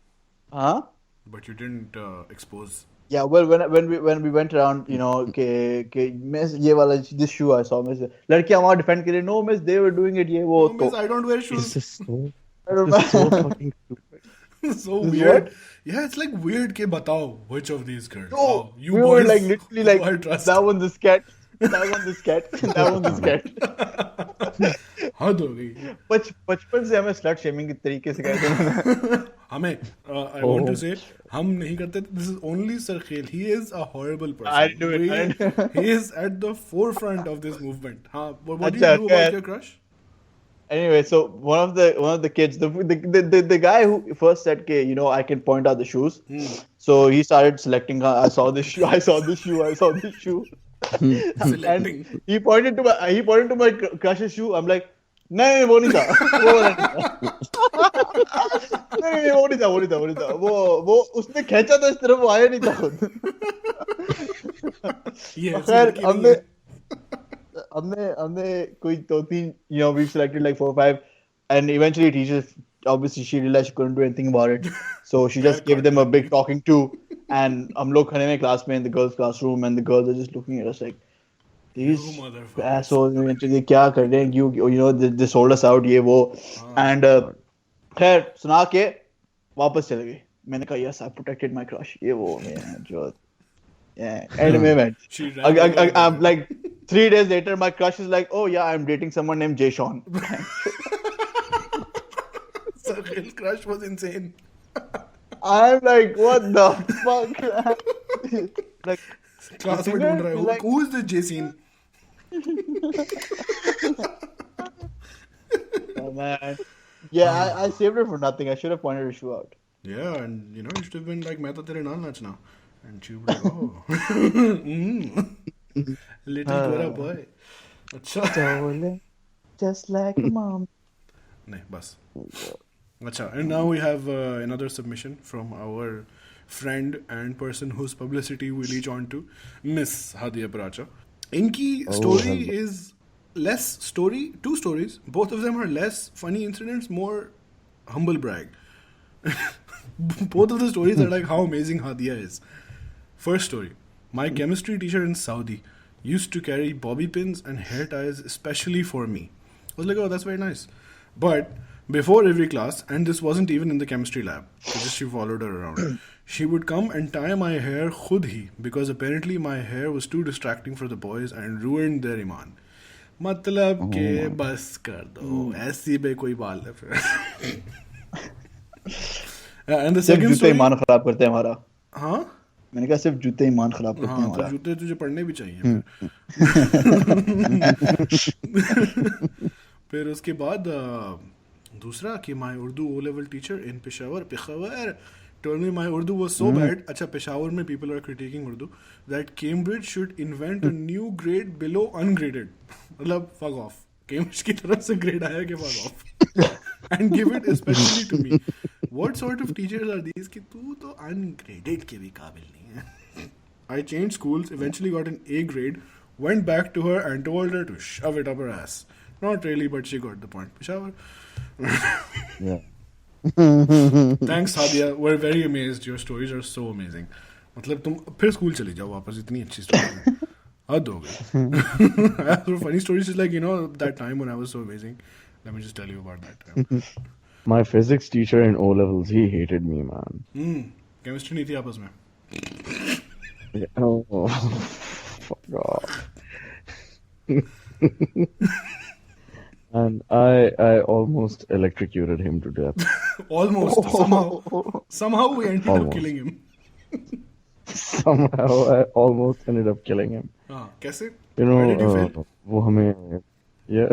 huh? But you didn't expose. Yeah, well when we went around, you know, के miss ये वाला this shoe I saw miss लड़कियां वहाँ defend कर रही no miss they were doing it ये वो No, miss, I don't wear shoes. This is so fucking stupid. So weird. Yeah, it's like weird के बताओ which of these girls. No, You we boys were like literally like who I trust. that one's the scat, that one's the scat, that one's the scat. हद हो गई. बचपन से हमें slut shaming के तरीके से कहते हैं. हमें I want to say हम नहीं करते. This is only Sarkhel. He is a horrible person. I didn't do it. He is at the forefront of this movement. हाँ, what do you अच्छा, do about your crush? Anyway, so one of the kids, the guy who first said, "Okay, you know, I can point out the shoes." So he started selecting. I saw this shoe. I saw this shoe. I saw this shoe. And he pointed to my crush's shoe. I'm like, नहीं वो नहीं था. नहीं वो नहीं था. वो उसने खींचा था इस तरफ वो आया नहीं था. खैर हमने कोई 2-3 you know we selected like 4-5 and eventually teachers obviously she realized she couldn't do anything about it so she just gave them a big talking to and हम लोग खड़े हैं class में in the girls classroom and the girls are just looking at us like these assholes ये क्या कर रहे हैं you know they sold us out ये वो and खैर सुना के वापस चले गए मैंने कहा yes I protected my crush ये वो जो and I'm like 3 days later my crush is like oh yeah I'm dating someone named Jay Sean. Sarkhel crush was insane. I'm like what the fuck. Like class में ढूंढ रहा है like, who is this Jay scene? Oh man. Yeah, I saved her for nothing. I should have pointed her shoe out. Yeah, and you know, you should have been like, मैं तो तेरे नाल नाचना. And she would be like, oh. Little Gora boy. अच्छा. Just like mom. नहीं, बस. अच्छा, and now we have another submission from our friend and person whose publicity we leech on to, Miss Hadia Bracha. इनकी story is less story, 2 stories. Both of them are less funny incidents, more humble brag. Both of the stories are like how amazing Hadia is. First story. My chemistry teacher in Saudi used to carry bobby pins and hair ties especially for me. I was like, oh, that's very nice. But before every class, and this wasn't even in the chemistry lab, so just she followed her around. She would come and tie my hair khud hi because apparently my hair was too distracting for the boys and ruined their iman. मतलब के बस कर दो ऐसी बे कोई बाल है फिर. And the second story. ईमान खराब करते हैं हमारा. हाँ. मैंने कहा सिर्फ जूते ईमान खराब करते हैं हमारा. तो जूते तुझे पढ़ने भी चाहिए. फिर उसके बाद दूसरा कि my Urdu O-level teacher in Peshawar told me my Urdu was so bad. अच्छा Peshawar में people are critiquing Urdu that Cambridge should invent a new grade below ungraded. मतलब fuck off. Cambridge की तरफ से grade आया कि fuck off. And give it especially to me. What sort of teachers are these कि तू तो ungraded के भी काबिल नहीं है. I changed schools, eventually got an A grade, went back to her and told her to shove it up her ass. Not really, but she got the point. Peshawar. Yeah. Thanks, Hadia. We're very amazed. Your stories are so amazing. मतलब तुम फिर school चली जाओ वापस इतनी अच्छी story. हद हो गई. Funny stories is like, you know, that time when I was so amazing. Let me just tell you about that time. My physics teacher in O levels, he hated me, man. Chemistry नहीं थी आपस में. Yeah. Oh, fuck off. And I almost electrocuted him to death. Almost. Somehow we ended up Almost. killing him. Somehow I almost ended up killing him. हाँ, कैसे? You know, Why did you fail? वो हमें, yeah,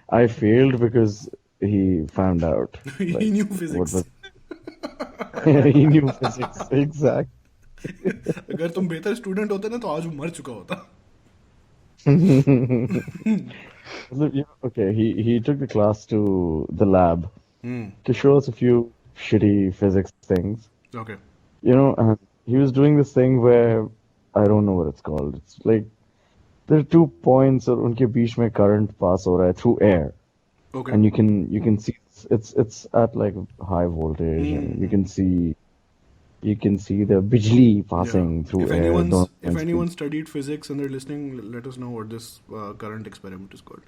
I failed because he found out. He like, knew what physics. was- he knew physics, exactly. अगर तुम बेहतर student होते ना तो आज वो मर चुका होता. Okay, he took the class to the lab to show us a few shitty physics things. Okay. You know, and he was doing this thing where I don't know what it's called. It's like there are 2 points और उनके बीच में current pass हो रहा है through air, Okay. and you can see it's at like high voltage, and you can see the bijli passing through If air. if anyone studied physics and they're listening, let us know what this current experiment is called.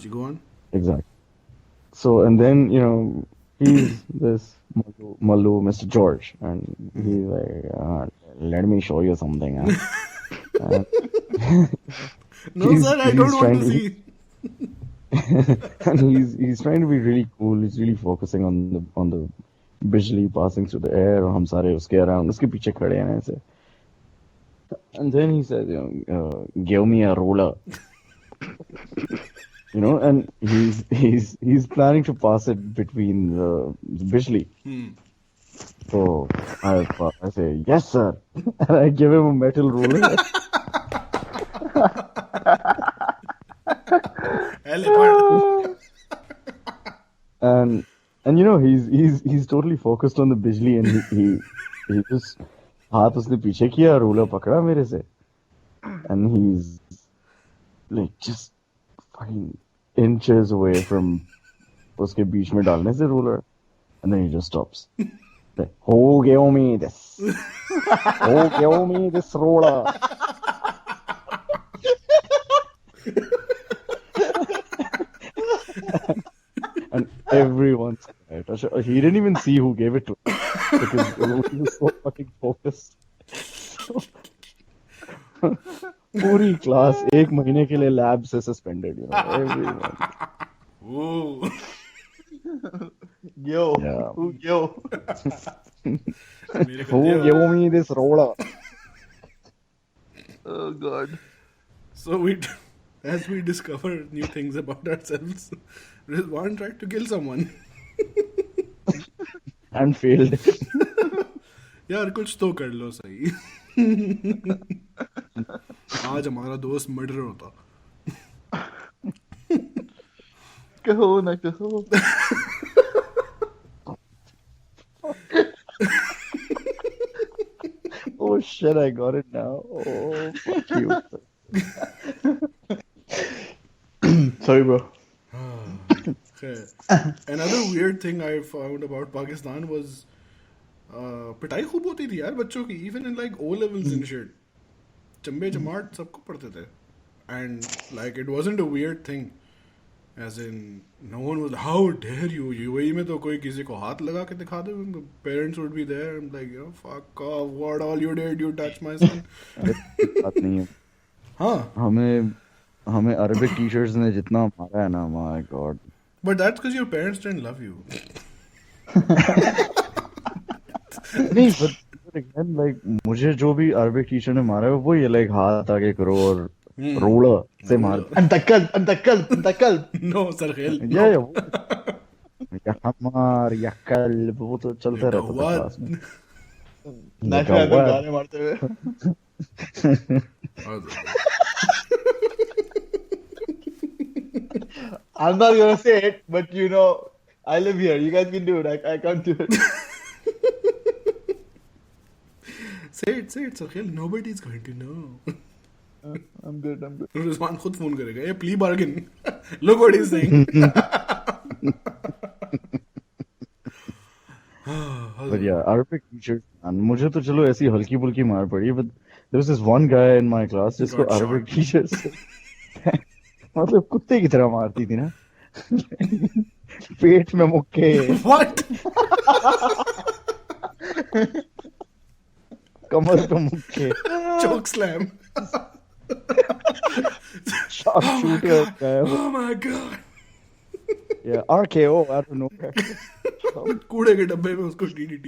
Ji, go on. Exactly. So, and then, you know, he's this Mallu, Mr. George, and he's like, let me show you something. Huh? No, sir, I don't want trying to see. and he's trying to be really cool. He's really focusing on the bijli passing through the air. और हम सारे उसके around, उसके पीछे खड़े हैं ऐसे. And then he says, you know, give me a ruler. You know, and he's planning to pass it between the bijli. So I say, yes, sir. And I give him a metal ruler. And you know, he's totally focused on the bijli, and he just हाथ उसने पीछे किया, ruler पकड़ा मेरे से, and he's like just fucking inches away from उसके बीच में डालने से ruler, and then he just stops. Like, oh, give me this. Oh, give me this ruler. And everyone's quiet. He didn't even see who gave it to him because he was so fucking focused. पूरी class 1 महीने के लिए lab से suspended, you know, everyone. Whoa. Yo. Yeah. Yo. Who gave me this roller? Oh God. So as we discover new things about ourselves, Rizwan tried to kill someone. And failed. यार कुछ तो कर लो सही. आज हमारा दोस्त murder होता. कहो ना कहो. Oh shit, I got it now. Oh, fuck you. Sorry, bro. Okay. Another weird thing I found about Pakistan was पिटाई खूब होती थी यार बच्चों की, even in like O levels and shit. चंबे चमाट सबको पढ़ते थे, and like it wasn't a weird thing, as in no one was how dare you. UAE में तो कोई किसी को हाथ लगा के दिखा दे, the parents would be there and like, you know, fuck off, what all you did, you touched my son. बात नहीं है. हाँ, हमें अरबिक टीचर्स ने जितना मारा है ना, my god. but that's because your parents didn't love you. नहीं, but again, like मुझे जो भी अरबिक टीचर ने मारा है वो ये like हाथ आगे करो और रोलर से मार. अंतकल. No, सरखेल. या हमार या कल वो तो चलता रहता था क्लास में. नेशनल एंथम गाने मारते हुए. I'm not gonna say it, but you know, I live here. You guys can do it. I can't do it. Say it, Sarkhel. Nobody's going to know. I'm good. Rizwan खुद phone करेगा, ये plea bargain. Look what he's saying. But yeah, Arabic teachers, and मुझे तो चलो ऐसी हल्की फुल्की मार पड़ी, but there was this one guy in my class जिसको Got Arabic teachers मतलब कुत्ते की तरह मारती थी ना. पेट में मुक्के, What? कमर पे मुक्के, Choke slam. sharp Oh my shooter god. guy. Oh my god. Yeah, RKO out of nowhere. कूड़े के डब्बे में उसको DDT.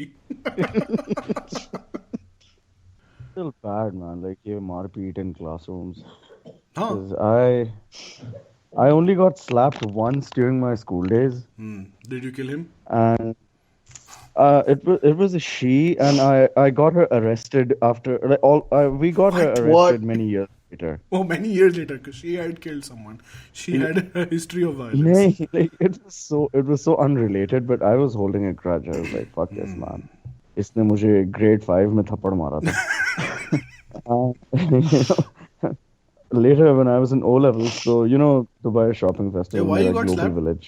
Still bad, man. Like ये मारपीट in classrooms. हाँ. 'Cause I only got slapped once during my school days, Did you kill him? and it was a she, and I got her arrested after like we got her What? arrested many years later. Oh, many years later, because she had killed someone. She had a history of violence. नहीं, like it was so unrelated, but I was holding a grudge. I was like, fuck this man. इसने मुझे grade 5 में थप्पड़ मारा था. Later, when I was in O levels, so you know Dubai Shopping Festival, Yeah, why you मेरा got global slapped? village.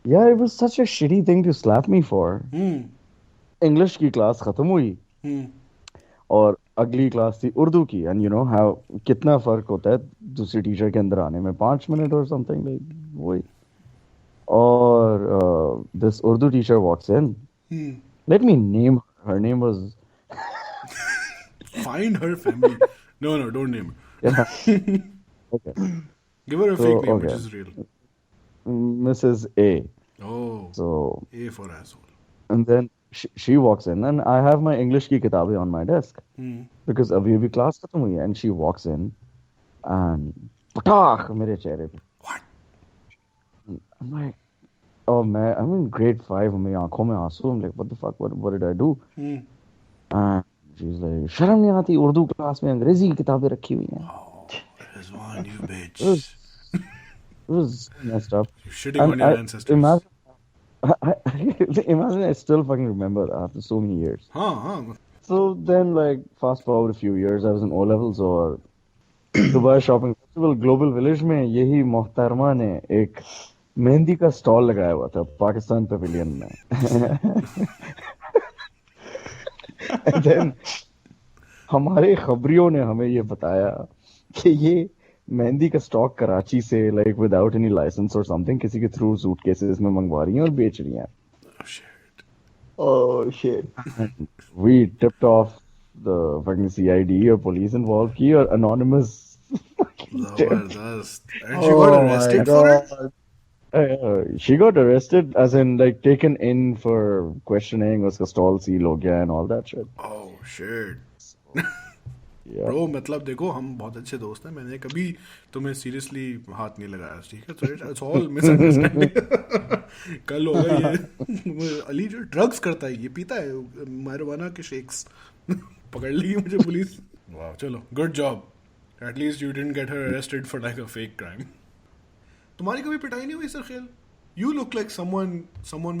Yeah, it was such a shitty thing to slap me for. English की class खत्म हुई और अगली class थी उर्दू की, and you know how कितना फर्क होता है दूसरी टीचर के अंदर आने में 5 मिनट or something like वही. और this Urdu teacher walks in. Let me name her. Her name was Find her family. No, don't name her. yeah. Okay. Give her a So, fake name, which okay. is real. Mrs. A. Oh, So A for asshole. and then she walks in, and I have my English की किताबें on my desk because अभी अभी class खत्म हुई है, and she walks in and पटाख मेरे चेहरे पे. What? I'm like, oh man, I'm in grade 5, मेरी आंखों में आंसू. I'm like, what the fuck, what did I do? And she's like, शर्म नहीं आती, उर्दू क्लास में अंग्रेजी की किताबें रखी हुई हैं. Oh, Rizwan, you bitch. It was messed up. You're shitting on And your I ancestors. imagine I still fucking remember after so many years. हाँ. So then, like, fast forward a few years, I was in O levels और Dubai shopping festival global village में यही मोहतरमा ने एक मेहंदी का stall लगाया हुआ था पाकिस्तान पवेलियन में. And then हमारे खबरियों ने हमें ये बताया कि ये मेहंदी का स्टॉक कराची से लाइक विदाउट एनी लाइसेंस और समथिंग किसी के थ्रू सूटकेसेस में मंगवा रही हैं और बेच रही हैं. Oh, shit. Oh shit. We tipped off the fucking CID or police involved की और anonymous Zabardast. And she got arrested for it? she got arrested as in like taken in for questioning, उसका stall seal हो गया and all that shit. Oh, shit. Yeah. Bro, मतलब देखो हम बहुत अच्छे दोस्त हैं. मैंने कभी तुम्हें सीरियसली हाथ नहीं लगाया, ठीक है? So it's all misunderstanding. कल होगा ये अली जो ड्रग्स करता है, ये पीता है marijuana के शेक्स. पकड़ ली मुझे पुलिस. वाह, चलो, good job. At least you didn't get her arrested for like a fake crime. तुम्हारी कभी पिटाई नहीं हुई Sarkhel? You look like someone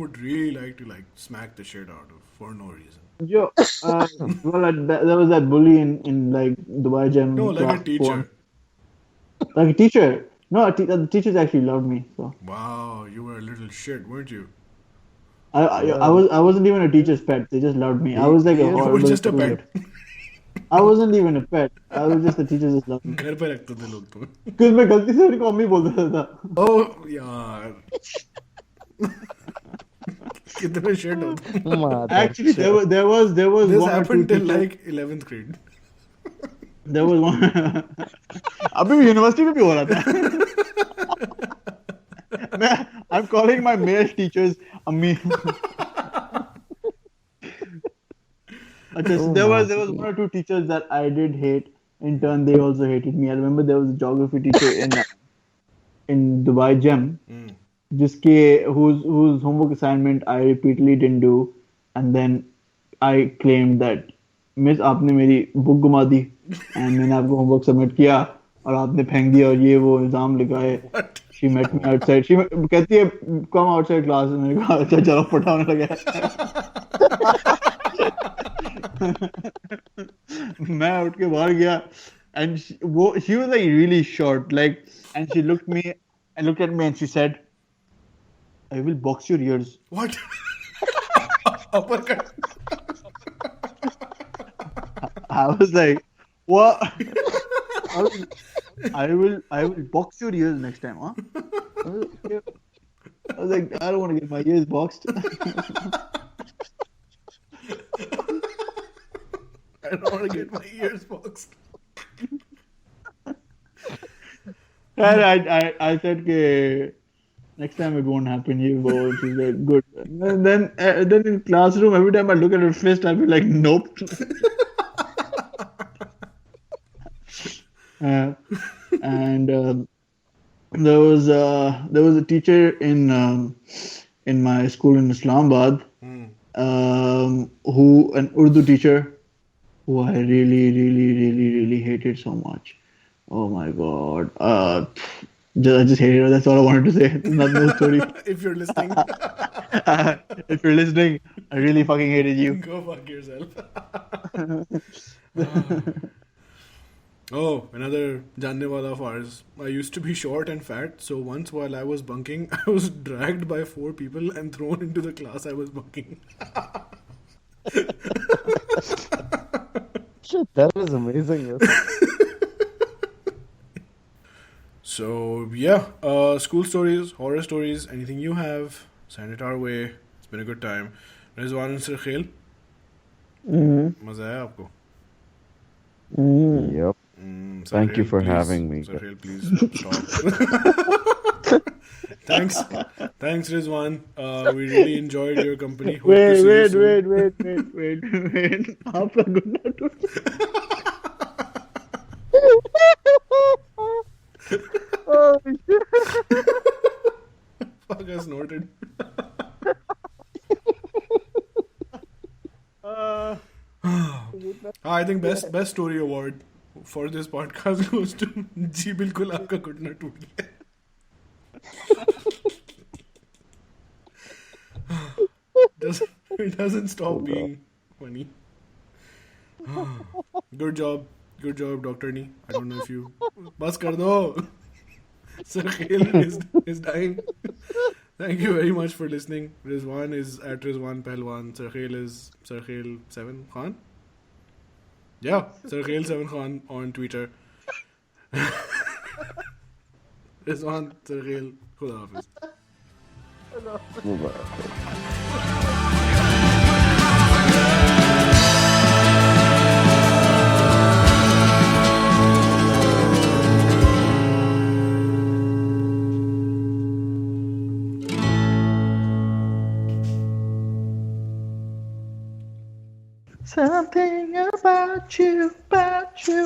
would really like to like smack the shit out of for no reason. Yo, there was that bully in like Dubai Gym. No, like a class teacher. four. Like a teacher. No, the teachers actually loved me. So Wow, you were a little shit, weren't you? I wasn't even a teacher's pet. They just loved me. I was like a You were horrible just a pet. student. I wasn't even a pet. I was just the teachers just loved me. घर पे रखते थे लोग तुम्हें. Because मैं गलती से उनको मम्मी बोल देता था. Oh यार. कितने shit होते. Actually, there was This one or two happened till teachers. like 11th grade. There was one. अभी भी यूनिवर्सिटी में भी हो रहा था. I'm calling my male teachers Ammi. There was one or two teachers that I did hate. In turn, they also hated me. I remember there was a geography teacher in Dubai Gem, whose homework assignment I repeatedly didn't do, and then I claimed that miss आपने मेरी book घुमा दी and मैंने आपको homework submit किया और आपने फेंक दिया और ये वो इल्जाम लगाए. She met me outside. She कहती है कम आउटसाइड क्लास. मैंने कहा अच्छा चलो पढ़ाने लगे. मैं उठ के बाहर गया and she was like really short like and she looked at me and she said I will box your ears. What? Uppercut. I was like, what? I will box your ears next time, huh? I was like, I don't want to get my ears boxed. I don't want to get my ears boxed. And I said, okay, next time it won't happen. You go. She's like, good. And then in classroom, every time I look at her fist, I feel like, nope. And there was a teacher in my school in Islamabad, who an Urdu teacher who I really, really, really, really hated so much. Oh my God. I just hated her. That's all I wanted to say. There's no story. If you're listening, If you're listening, I really fucking hated you. go fuck yourself. Oh, another janne wala of ours. I used to be short and fat, so once while I was bunking, I was dragged by 4 people and thrown into the class I was bunking. Shit, that is amazing. Yes. So, yeah, school stories, horror stories, anything you have, send it our way. It's been a good time. Rizwan and Sirkhil, मजा आया आपको? Yep. Thank you Sirkhil, for please. having me. Sirkhil, please stop. Thanks, Rizwan. We really enjoyed your company. Hope to see you soon. Wait. आपका good night. Oh, shit. Fuck, I snorted. I think best story award for this podcast goes to जी बिल्कुल आपका घुटना टूट गया. It doesn't stop being funny. Good job, Dr. Nee. I don't know if you बस कर दो. Sirkhil is dying. Thank you very much for listening. Rizwan is at Rizwan Pehlwan. Sirkhil is Sirkhil7 Khan. Yeah, Sirkhil7 Khan on Twitter. Rizwan, Sirkhil, Khuda Hafiz. Something about you.